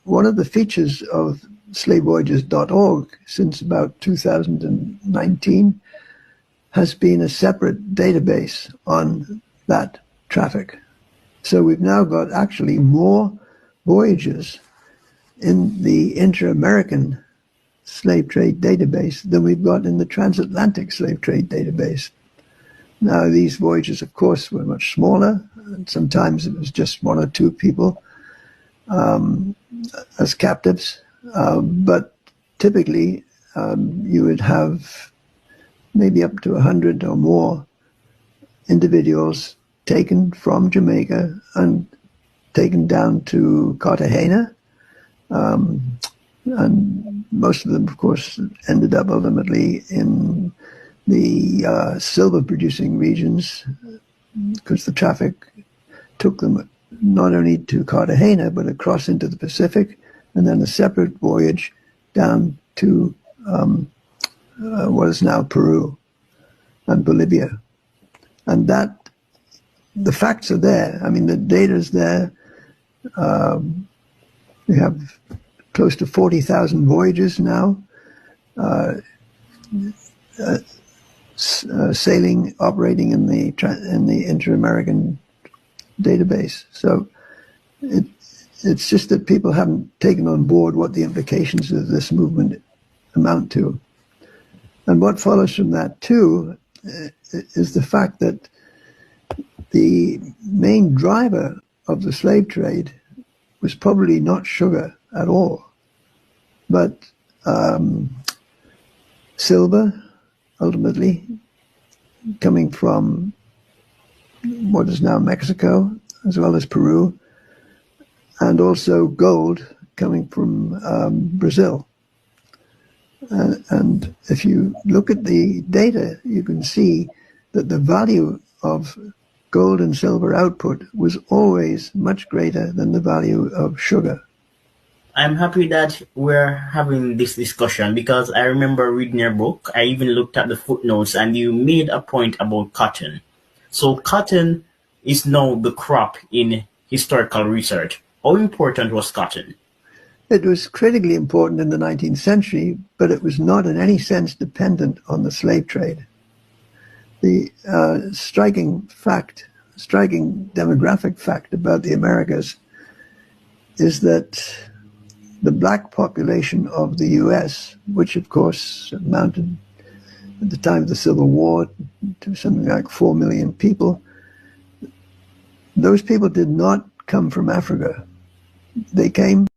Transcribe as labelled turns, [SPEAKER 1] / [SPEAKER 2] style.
[SPEAKER 1] one of the features of slavevoyages.org since about 2019 has been a separate database on that traffic. So we've now got actually more voyages in the inter-American slave trade database than we've got in the transatlantic slave trade database. Now, these voyages, of course, were much smaller, and sometimes it was just one or two people as captives, but typically you would have maybe up to 100 or more individuals taken from Jamaica and taken down to Cartagena. And most of them, of course, ended up ultimately in the silver-producing regions because the traffic took them not only to Cartagena, but across into the Pacific, and then a separate voyage down to what is now Peru and Bolivia. And that, the facts are there. I mean, the data is there. We have close to 40,000 voyages now, sailing, operating in the inter-American database. So it's just that people haven't taken on board what the implications of this movement amount to. And what follows from that, too, is the fact that the main driver of the slave trade was probably not sugar at all, but silver, ultimately, coming from what is now Mexico, as well as Peru, and also gold coming from Brazil. And if you look at the data, you can see that the value of gold and silver output was always much greater than the value of sugar.
[SPEAKER 2] I'm happy that we're having this discussion because I remember reading your book. I even looked at the footnotes and you made a point about cotton. So cotton is now the crop in historical research. How important was cotton?
[SPEAKER 1] It was critically important in the 19th century, but it was not in any sense dependent on the slave trade. The striking demographic fact about the Americas is that the black population of the U.S., which of course amounted at the time of the Civil War to something like 4 million people, those people did not come from Africa. They came